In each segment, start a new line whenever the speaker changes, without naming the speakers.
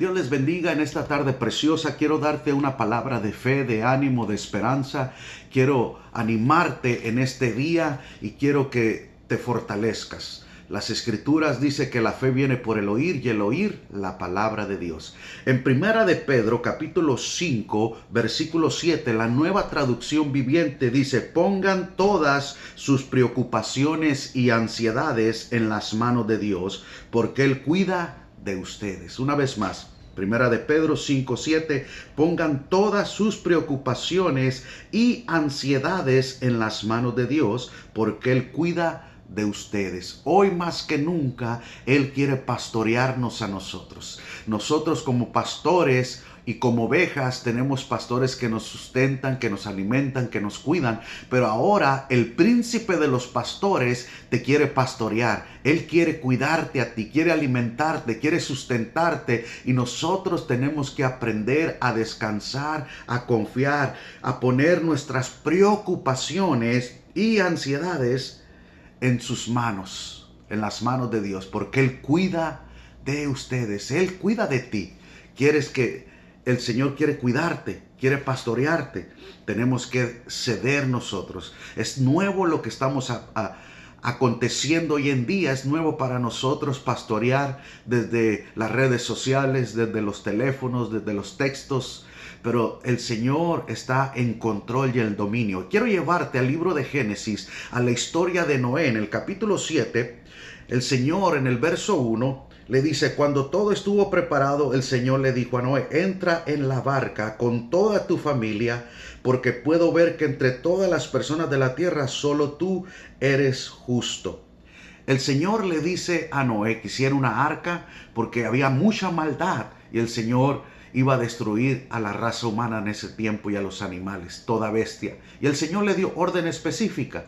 Dios les bendiga en esta tarde preciosa. Quiero darte una palabra de fe, de ánimo, de esperanza. Quiero animarte en este día y quiero que te fortalezcas. Las Escrituras dicen que la fe viene por el oír y el oír la palabra de Dios. En Primera de Pedro, capítulo 5, versículo 7, la Nueva Traducción Viviente dice: pongan todas sus preocupaciones y ansiedades en las manos de Dios, porque Él cuida de ustedes. Una vez más, Primera de Pedro 5:7, pongan todas sus preocupaciones y ansiedades en las manos de Dios, porque Él cuida de ustedes. Hoy más que nunca, Él quiere pastorearnos a nosotros. Nosotros como pastores y como ovejas tenemos pastores que nos sustentan, que nos alimentan, que nos cuidan. Pero ahora el príncipe de los pastores te quiere pastorear. Él quiere cuidarte a ti, quiere alimentarte, quiere sustentarte. Y nosotros tenemos que aprender a descansar, a confiar, a poner nuestras preocupaciones y ansiedades en sus manos, en las manos de Dios, porque Él cuida de ustedes, Él cuida de ti. El Señor quiere cuidarte, quiere pastorearte. Tenemos que ceder nosotros. Es nuevo lo que estamos aconteciendo hoy en día. Es nuevo para nosotros pastorear desde las redes sociales, desde los teléfonos, desde los textos. Pero el Señor está en control y en dominio. Quiero llevarte al libro de Génesis, a la historia de Noé. En el capítulo 7, el Señor en el verso 1 le dice: cuando todo estuvo preparado, el Señor le dijo a Noé: entra en la barca con toda tu familia, porque puedo ver que entre todas las personas de la tierra solo tú eres justo. El Señor le dice a Noé que hiciera una arca porque había mucha maldad y el Señor iba a destruir a la raza humana en ese tiempo y a los animales, toda bestia. Y el Señor le dio orden específica: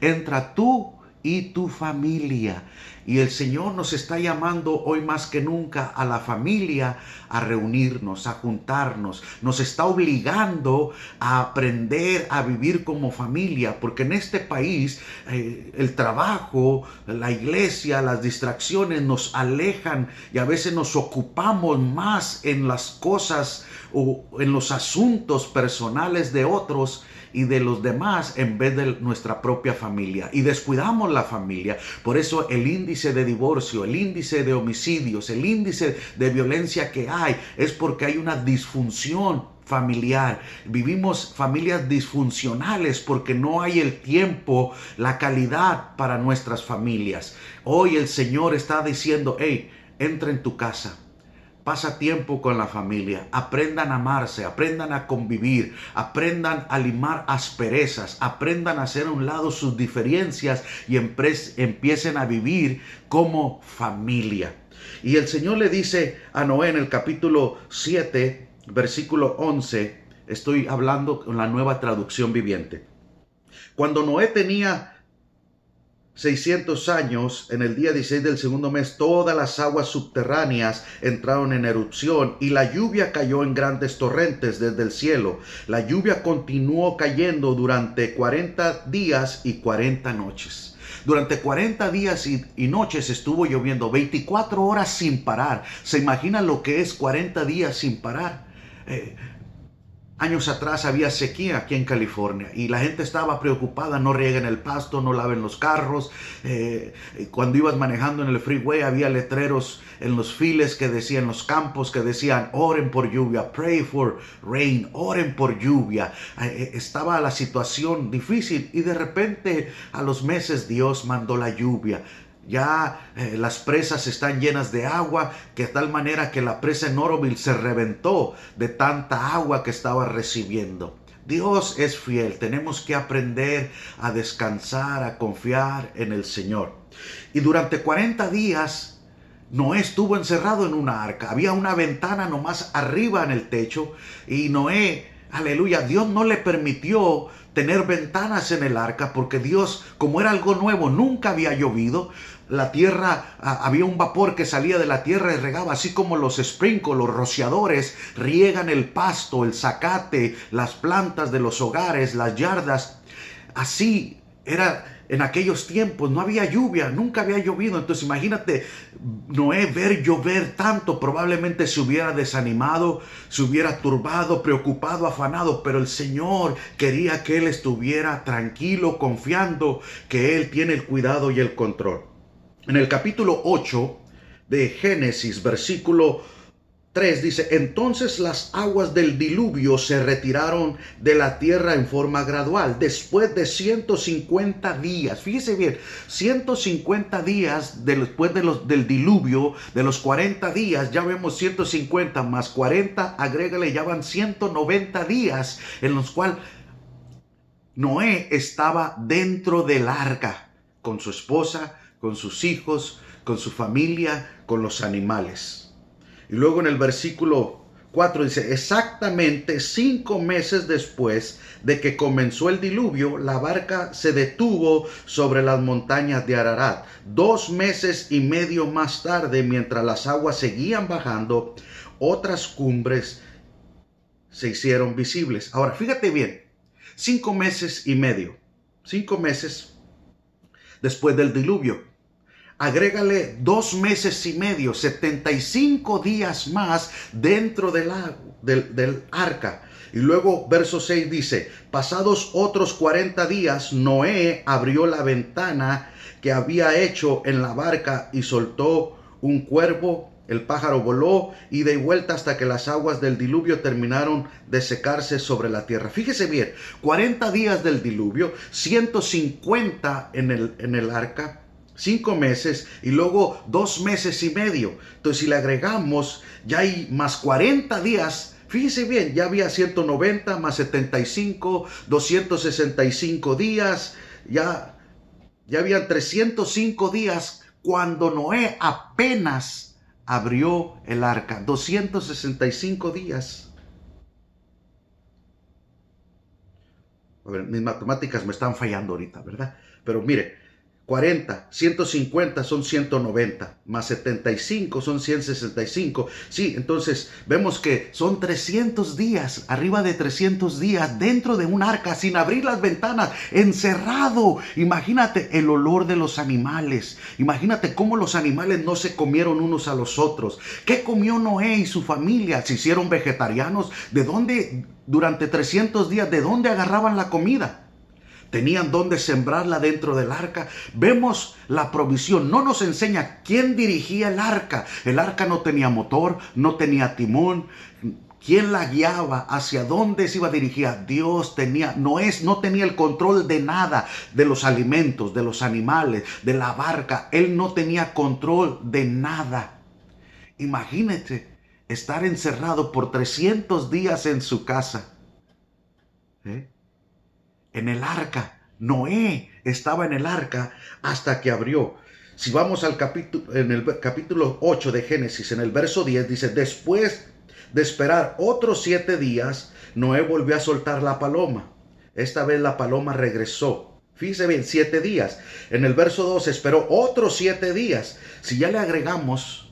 entra tú y tu familia. Y el Señor nos está llamando hoy más que nunca a la familia a reunirnos, a juntarnos. Nos está obligando a aprender a vivir como familia, porque en este país el trabajo, la iglesia, las distracciones nos alejan y a veces nos ocupamos más en las cosas o en los asuntos personales de otros y de los demás en vez de nuestra propia familia, y descuidamos la familia. Por eso el índice de divorcio, el índice de homicidios, el índice de violencia que hay es porque hay una disfunción familiar. Vivimos familias disfuncionales porque no hay el tiempo, la calidad para nuestras familias. Hoy el Señor está diciendo: hey, entra en tu casa. Pasa tiempo con la familia, aprendan a amarse, aprendan a convivir, aprendan a limar asperezas, aprendan a hacer a un lado sus diferencias y empiecen a vivir como familia. Y el Señor le dice a Noé en el capítulo 7, versículo 11, estoy hablando con la Nueva Traducción Viviente. Cuando Noé tenía 600 años, en el día 16 del segundo mes, todas las aguas subterráneas entraron en erupción y la lluvia cayó en grandes torrentes desde el cielo. La lluvia continuó cayendo durante 40 días y 40 noches. Durante 40 días y noches estuvo lloviendo, 24 horas sin parar. ¿Se imaginan lo que es 40 días sin parar? Años atrás había sequía aquí en California y la gente estaba preocupada: no rieguen el pasto, no laven los carros. Cuando ibas manejando en el freeway había letreros en los files que decían, los campos que decían: oren por lluvia, pray for rain, oren por lluvia. Estaba la situación difícil y de repente a los meses Dios mandó la lluvia. Ya las presas están llenas de agua, que de tal manera que la presa en Oroville se reventó de tanta agua que estaba recibiendo. Dios es fiel. Tenemos que aprender a descansar, a confiar en el Señor. Y durante 40 días Noé estuvo encerrado en una arca. Había una ventana nomás arriba en el techo y Noé, aleluya, Dios no le permitió tener ventanas en el arca porque Dios, como era algo nuevo, nunca había llovido. La tierra, había un vapor que salía de la tierra y regaba, así como los sprinkles, los rociadores riegan el pasto, el zacate, las plantas de los hogares, las yardas. Así era En aquellos tiempos no había lluvia, nunca había llovido. Entonces imagínate Noé ver llover tanto, probablemente se hubiera desanimado, se hubiera turbado, preocupado, afanado. Pero el Señor quería que él estuviera tranquilo, confiando que Él tiene el cuidado y el control. En el capítulo 8 de Génesis, versículo 3 dice, entonces las aguas del diluvio se retiraron de la tierra en forma gradual, después de 150 días. Fíjese bien, 150 días después del diluvio, de los 40 días, ya vemos 150 más 40, agrégale, ya van 190 días en los cuales Noé estaba dentro del arca, con su esposa, con sus hijos, con su familia, con los animales. Y luego en el versículo 4 dice, exactamente 5 meses después de que comenzó el diluvio, la barca se detuvo sobre las montañas de Ararat. 2 meses y medio más tarde, mientras las aguas seguían bajando, otras cumbres se hicieron visibles. Ahora, fíjate bien, 5 meses y medio, 5 meses después del diluvio. Agrégale 2 meses y medio, 75 días más dentro del arca. Y luego verso 6 dice, pasados otros 40 días, Noé abrió la ventana que había hecho en la barca y soltó un cuervo. El pájaro voló y de vuelta hasta que las aguas del diluvio terminaron de secarse sobre la tierra. Fíjese bien, 40 días del diluvio, 150 en el arca, 5 meses y luego 2 meses y medio. Entonces si le agregamos, ya hay más 40 días. Fíjese bien, ya había 190 más 75, 265 días. Ya habían 305 días cuando Noé apenas abrió el arca. 265 días. A ver, mis matemáticas me están fallando ahorita, ¿verdad? Pero mire, 40, 150 son 190, más 75 son 165. Sí, entonces vemos que son 300 días, arriba de 300 días, dentro de un arca, sin abrir las ventanas, encerrado. Imagínate el olor de los animales. Imagínate cómo los animales no se comieron unos a los otros. ¿Qué comió Noé y su familia? ¿Se hicieron vegetarianos? ¿De dónde, durante 300 días, de dónde agarraban la comida? Tenían dónde sembrarla dentro del arca. Vemos la provisión. No nos enseña quién dirigía el arca. El arca no tenía motor, no tenía timón. ¿Quién la guiaba? ¿Hacia dónde se iba dirigida? Dios tenía, no tenía el control de nada, de los alimentos, de los animales, de la barca. Él no tenía control de nada. Imagínate estar encerrado por 300 días en su casa. En el arca. Noé estaba en el arca hasta que abrió. Si vamos al en el capítulo 8 de Génesis, en el verso 10, dice, después de esperar otros 7 días, Noé volvió a soltar la paloma. Esta vez la paloma regresó. Fíjese bien, 7 días. En el verso 2 esperó otros 7 días. Si ya le agregamos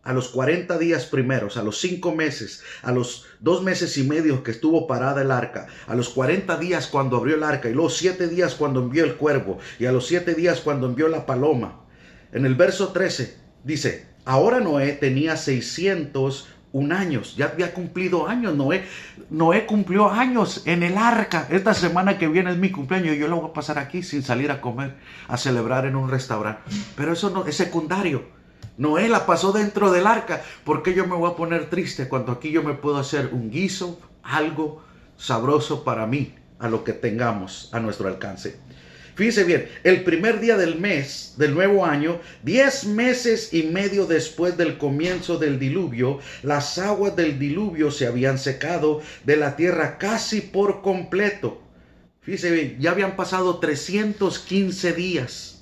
a los 40 días primeros, a los 5 meses, a los 2 meses y medio que estuvo parada el arca, a los 40 días cuando abrió el arca, y los 7 días cuando envió el cuervo, y a los 7 días cuando envió la paloma. En el verso 13 dice, ahora Noé tenía 601 años, ya había cumplido años. Noé cumplió años en el arca. Esta semana que viene es mi cumpleaños, yo lo voy a pasar aquí sin salir a comer, a celebrar en un restaurante. Pero eso no es secundario. Noé la pasó dentro del arca. ¿Por qué yo me voy a poner triste cuando aquí yo me puedo hacer un guiso, algo sabroso para mí, a lo que tengamos a nuestro alcance? Fíjense bien, el primer día del mes del nuevo año, 10 meses y medio después del comienzo del diluvio, las aguas del diluvio se habían secado de la tierra casi por completo. Fíjense bien, ya habían pasado 315 días.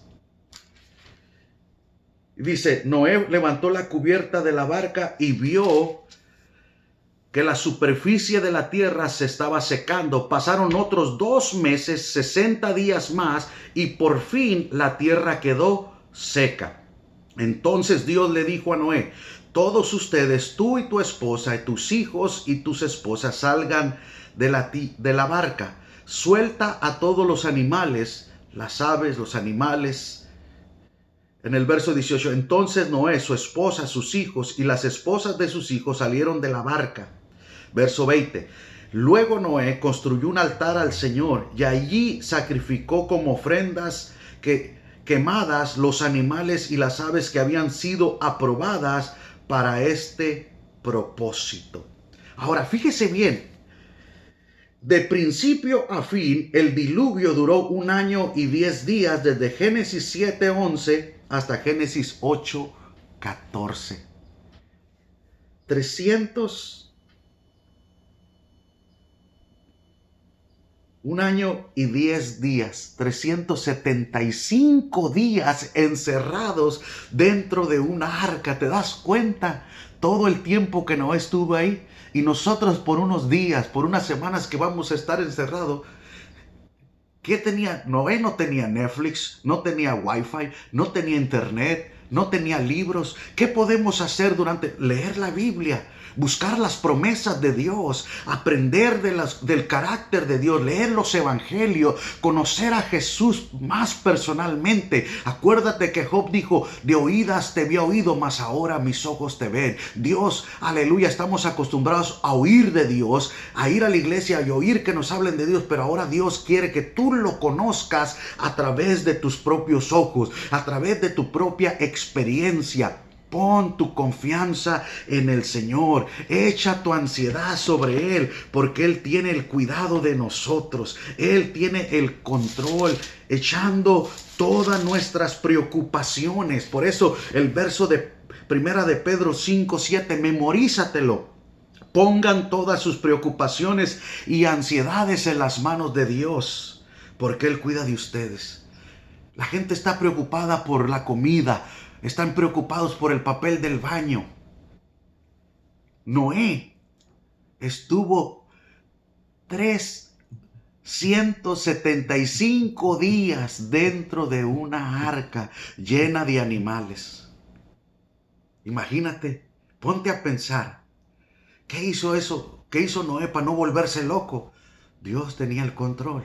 Dice, Noé levantó la cubierta de la barca y vio que la superficie de la tierra se estaba secando. Pasaron otros 2 meses, 60 días más, y por fin la tierra quedó seca. Entonces Dios le dijo a Noé, todos ustedes, tú y tu esposa, y tus hijos y tus esposas, salgan de la barca. Suelta a todos los animales, las aves, los animales. En el verso 18, entonces Noé, su esposa, sus hijos y las esposas de sus hijos salieron de la barca. Verso 20, luego Noé construyó un altar al Señor y allí sacrificó como ofrendas quemadas los animales y las aves que habían sido aprobadas para este propósito. Ahora, fíjese bien, de principio a fin, el diluvio duró 1 año y 10 días, desde Génesis 7:11 hasta Génesis 8:14. 1 año y 10 días, 375 días encerrados dentro de una arca. ¿Te das cuenta todo el tiempo que Noé estuvo ahí? Y nosotros por unos días, por unas semanas que vamos a estar encerrados. ¿Qué tenía? Noé no tenía Netflix, no tenía Wi-Fi, no tenía internet, no tenía libros. ¿Qué podemos hacer durante? Leer la Biblia, buscar las promesas de Dios, aprender del carácter de Dios, leer los evangelios, conocer a Jesús más personalmente. Acuérdate que Job dijo, de oídas te había oído, mas ahora mis ojos te ven. Dios, aleluya, estamos acostumbrados a oír de Dios, a ir a la iglesia y oír que nos hablen de Dios, pero ahora Dios quiere que tú lo conozcas a través de tus propios ojos, a través de tu propia experiencia. Pon tu confianza en el Señor. Echa tu ansiedad sobre Él, porque Él tiene el cuidado de nosotros. Él tiene el control, echando todas nuestras preocupaciones. Por eso el verso de Primera de Pedro 5:7, memorízatelo. Pongan todas sus preocupaciones y ansiedades en las manos de Dios, porque Él cuida de ustedes. La gente está preocupada por la comida, están preocupados por el papel del baño. Noé estuvo 375 días dentro de una arca llena de animales. Imagínate, ponte a pensar, ¿qué hizo eso? ¿Qué hizo Noé para no volverse loco? Dios tenía el control.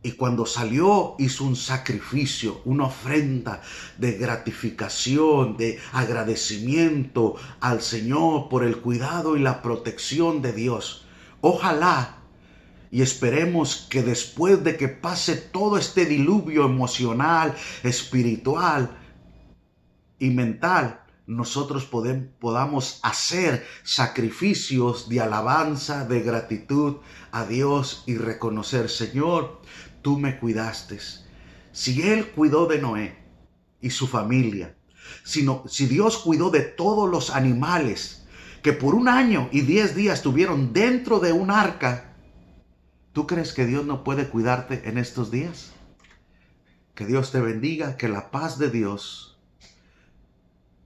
Y cuando salió, hizo un sacrificio, una ofrenda de gratificación, de agradecimiento al Señor por el cuidado y la protección de Dios. Ojalá y esperemos que después de que pase todo este diluvio emocional, espiritual y mental, nosotros podamos hacer sacrificios de alabanza, de gratitud a Dios y reconocer, Señor, tú me cuidaste. Si Él cuidó de Noé y su familia, si Dios cuidó de todos los animales que por 1 año y 10 días estuvieron dentro de un arca, ¿tú crees que Dios no puede cuidarte en estos días? Que Dios te bendiga, que la paz de Dios,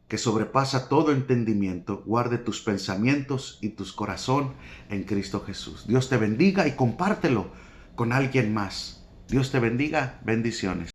que sobrepasa todo entendimiento, guarde tus pensamientos y tu corazón en Cristo Jesús. Dios te bendiga y compártelo con alguien más. Dios te bendiga. Bendiciones.